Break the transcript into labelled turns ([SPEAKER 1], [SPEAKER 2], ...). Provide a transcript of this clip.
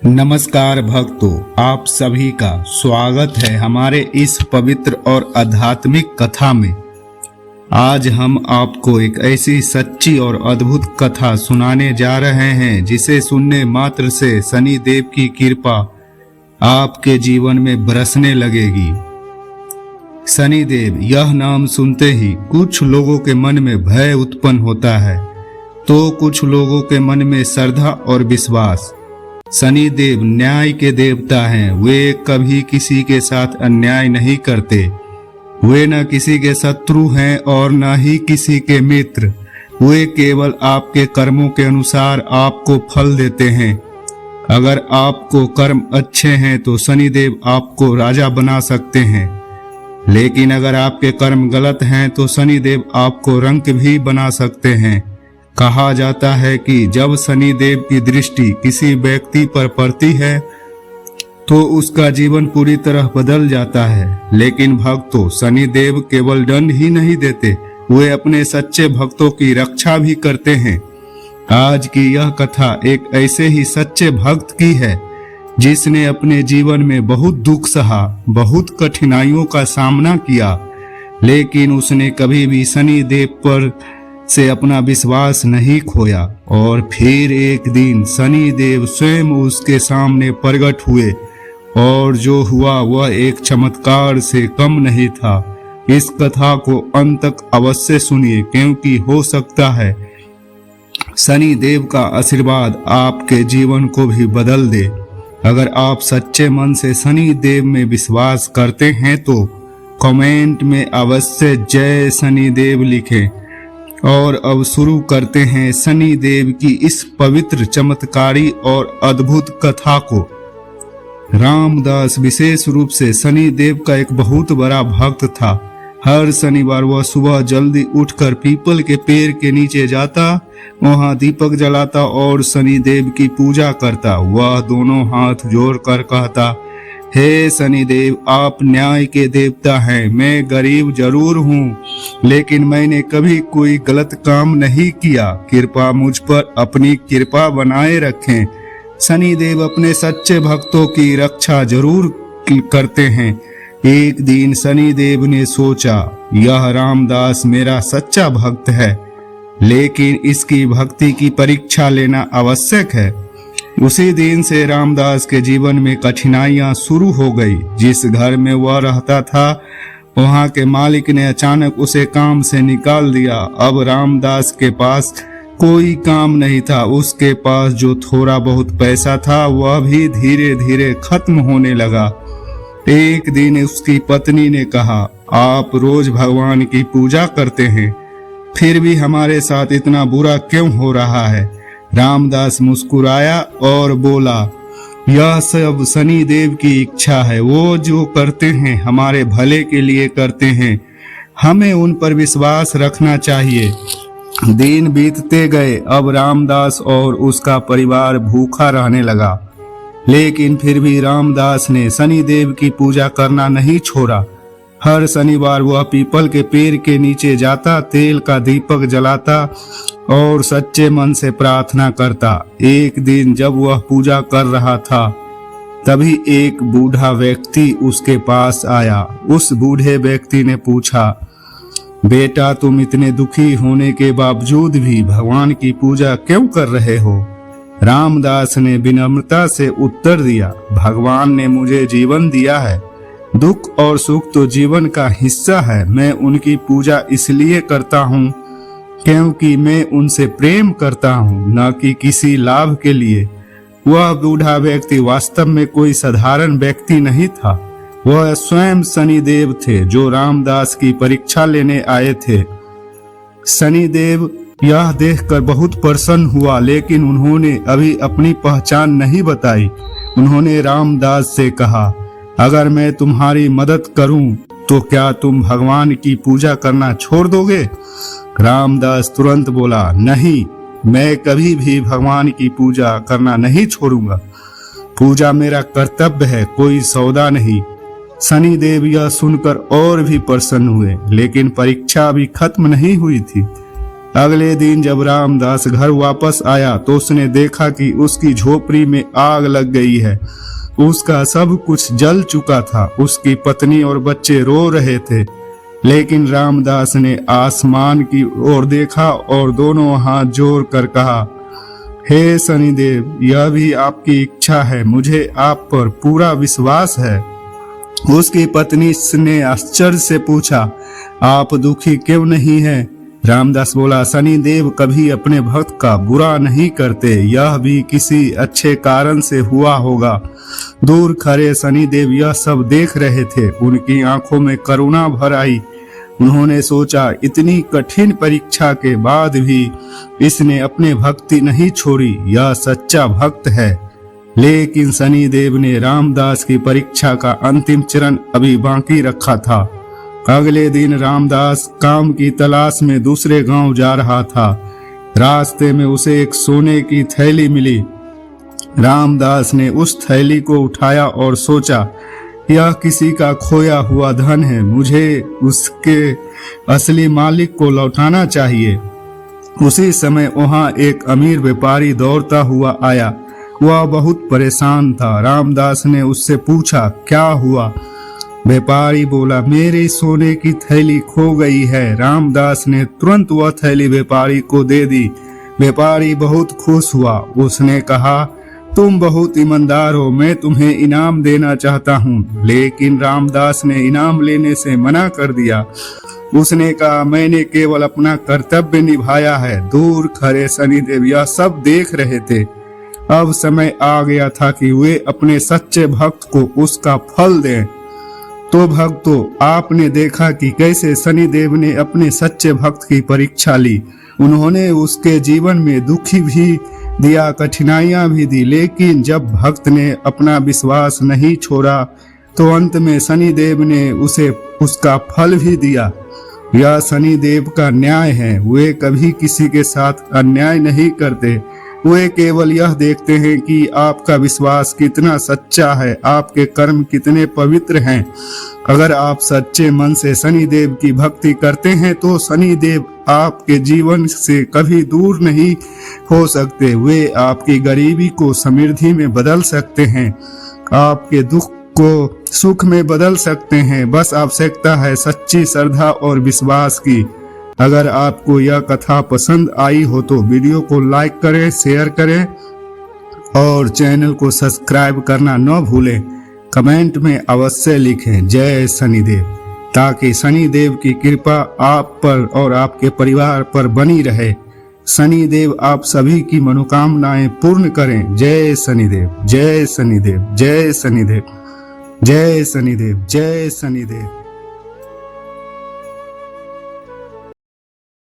[SPEAKER 1] नमस्कार भक्तों, आप सभी का स्वागत है हमारे इस पवित्र और आध्यात्मिक कथा में। आज हम आपको एक ऐसी सच्ची और अद्भुत कथा सुनाने जा रहे हैं जिसे सुनने मात्र से शनि देव की कृपा आपके जीवन में बरसने लगेगी। शनि देव, यह नाम सुनते ही कुछ लोगों के मन में भय उत्पन्न होता है तो कुछ लोगों के मन में श्रद्धा और विश्वास। शनि देव न्याय के देवता हैं। वे कभी किसी के साथ अन्याय नहीं करते। वे न किसी के शत्रु हैं और न ही किसी के मित्र। वे केवल आपके कर्मों के अनुसार आपको फल देते हैं। अगर आपको कर्म अच्छे हैं तो शनि देव आपको राजा बना सकते हैं, लेकिन अगर आपके कर्म गलत हैं तो शनि देव आपको रंक भी बना सकते हैं। कहा जाता है कि जब शनि देव की दृष्टि किसी व्यक्ति पर पड़ती है तो उसका जीवन पूरी तरह बदल जाता है। लेकिन भक्तों, शनि देव केवल दंड ही नहीं देते, वे अपने सच्चे भक्तों की रक्षा भी करते हैं। आज की यह कथा एक ऐसे ही सच्चे भक्त की है जिसने अपने जीवन में बहुत दुख सहा, बहुत कठिनाइयों का सामना किया, लेकिन उसने कभी भी शनि देव पर से अपना विश्वास नहीं खोया। और फिर एक दिन शनि देव स्वयं उसके सामने प्रकट हुए और जो हुआ वह एक चमत्कार से कम नहीं था। इस कथा को अंत तक अवश्य सुनिए, क्योंकि हो सकता है शनि देव का आशीर्वाद आपके जीवन को भी बदल दे। अगर आप सच्चे मन से शनि देव में विश्वास करते हैं तो कमेंट में अवश्य जय शनि देव लिखें। और अब शुरू करते हैं शनि देव की इस पवित्र, चमत्कारी और अद्भुत कथा को। रामदास विशेष रूप से शनि देव का एक बहुत बड़ा भक्त था। हर शनिवार वह सुबह जल्दी उठकर पीपल के पेड़ के नीचे जाता, वहां दीपक जलाता और शनि देव की पूजा करता। वह दोनों हाथ जोड़कर कहता, हे शनि देव, आप न्याय के देवता हैं। मैं गरीब जरूर हूँ, लेकिन मैंने कभी कोई गलत काम नहीं किया। कृपा मुझ पर अपनी कृपा बनाए रखें। शनि देव अपने सच्चे भक्तों की रक्षा जरूर करते हैं। एक दिन शनि देव ने सोचा, यह रामदास मेरा सच्चा भक्त है, लेकिन इसकी भक्ति की परीक्षा लेना आवश्यक है। उसी दिन से रामदास के जीवन में कठिनाइयां शुरू हो गई। जिस घर में वह रहता था वहां के मालिक ने अचानक उसे काम से निकाल दिया। अब रामदास के पास कोई काम नहीं था। उसके पास जो थोड़ा बहुत पैसा था वह भी धीरे धीरे खत्म होने लगा। एक दिन उसकी पत्नी ने कहा, आप रोज भगवान की पूजा करते हैं, फिर भी हमारे साथ इतना बुरा क्यों हो रहा है? रामदास मुस्कुराया और बोला, यह सब शनि देव की इच्छा है। वो जो करते हैं हमारे भले के लिए करते हैं। हमें उन पर विश्वास रखना चाहिए। दिन बीतते गए। अब रामदास और उसका परिवार भूखा रहने लगा, लेकिन फिर भी रामदास ने शनि देव की पूजा करना नहीं छोड़ा। हर शनिवार वह पीपल के पेड़ के नीचे जाता, तेल का दीपक जलाता और सच्चे मन से प्रार्थना करता। एक दिन जब वह पूजा कर रहा था, तभी एक बूढ़ा व्यक्ति उसके पास आया। उस बूढ़े व्यक्ति ने पूछा, बेटा, तुम इतने दुखी होने के बावजूद भी भगवान की पूजा क्यों कर रहे हो? रामदास ने विनम्रता से उत्तर दिया, भगवान ने मुझे जीवन दिया है। दुख और सुख तो जीवन का हिस्सा है। मैं उनकी पूजा इसलिए करता हूँ क्योंकि मैं उनसे प्रेम करता हूँ, न कि किसी लाभ के लिए। वह बूढ़ा व्यक्ति वास्तव में कोई साधारण व्यक्ति नहीं था। वह स्वयं शनि देव थे जो रामदास की परीक्षा लेने आए थे। शनि देव यह देखकर बहुत प्रसन्न हुआ, लेकिन उन्होंने अभी अपनी पहचान नहीं बताई। उन्होंने रामदास से कहा, अगर मैं तुम्हारी मदद करूं तो क्या तुम भगवान की पूजा करना छोड़ दोगे? रामदास तुरंत बोला, नहीं, मैं कभी भी भगवान की पूजा करना नहीं छोड़ूंगा। पूजा मेरा कर्तव्य है, कोई सौदा नहीं। शनि देव यह सुनकर और भी प्रसन्न हुए, लेकिन परीक्षा अभी खत्म नहीं हुई थी। अगले दिन जब रामदास घर वापस आया तो उसने देखा कि उसकी झोपड़ी में आग लग गई है। उसका सब कुछ जल चुका था। उसकी पत्नी और बच्चे रो रहे थे, लेकिन रामदास ने आसमान की ओर देखा और दोनों हाथ जोड़ कर कहा, हे शनिदेव, यह भी आपकी इच्छा है, मुझे आप पर पूरा विश्वास है। उसकी पत्नी ने आश्चर्य से पूछा, आप दुखी क्यों नहीं हैं? रामदास बोला, शनिदेव कभी अपने भक्त का बुरा नहीं करते, यह भी किसी अच्छे कारण से हुआ होगा। दूर खड़े शनिदेव यह सब देख रहे थे। उनकी आंखों में करुणा भर आई। उन्होंने सोचा, इतनी कठिन परीक्षा के बाद भी इसने अपने भक्ति नहीं छोड़ी, यह सच्चा भक्त है। लेकिन शनिदेव ने रामदास की परीक्षा का अंतिम चरण अभी बाकी रखा था। अगले दिन रामदास काम की तलाश में दूसरे गांव जा रहा था। रास्ते में उसे एक सोने की थैली मिली। रामदास ने उस थैली को उठाया और सोचा, यह किसी का खोया हुआ धन है, मुझे उसके असली मालिक को लौटाना चाहिए। उसी समय वहां एक अमीर व्यापारी दौड़ता हुआ आया। वह बहुत परेशान था। रामदास ने उससे पूछा, क्या हुआ? व्यापारी बोला, मेरी सोने की थैली खो गई है। रामदास ने तुरंत वह थैली व्यापारी को दे दी। व्यापारी बहुत खुश हुआ। उसने कहा, तुम बहुत ईमानदार हो, मैं तुम्हें इनाम देना चाहता हूँ। लेकिन रामदास ने इनाम लेने से मना कर दिया। उसने कहा, मैंने केवल अपना कर्तव्य निभाया है। दूर खड़े शनिदेव यह सब देख रहे थे। अब समय आ गया था कि वे अपने सच्चे भक्त को उसका फल दें। तो भक्तों, आपने देखा कि कैसे शनिदेव ने अपने सच्चे भक्त की परीक्षा ली। उन्होंने उसके जीवन में दुखी भी दिया, कठिनाइयां भी दी, लेकिन जब भक्त ने अपना विश्वास नहीं छोड़ा तो अंत में शनिदेव ने उसे उसका फल भी दिया। यह शनिदेव का न्याय है। वे कभी किसी के साथ अन्याय नहीं करते। वे केवल यह देखते हैं कि आपका विश्वास कितना सच्चा है, आपके कर्म कितने पवित्र हैं। अगर आप सच्चे मन से शनिदेव की भक्ति करते हैं तो शनिदेव आपके जीवन से कभी दूर नहीं हो सकते। वे आपकी गरीबी को समृद्धि में बदल सकते हैं, आपके दुख को सुख में बदल सकते हैं। बस आवश्यकता है सच्ची श्रद्धा और विश्वास की। अगर आपको यह कथा पसंद आई हो तो वीडियो को लाइक करें, शेयर करें और चैनल को सब्सक्राइब करना न भूलें। कमेंट में अवश्य लिखें जय शनिदेव, ताकि शनिदेव की कृपा आप पर और आपके परिवार पर बनी रहे। शनिदेव आप सभी की मनोकामनाएं पूर्ण करें। जय शनिदेव, जय शनिदेव, जय शनिदेव, जय शनिदेव, जय शनिदेव।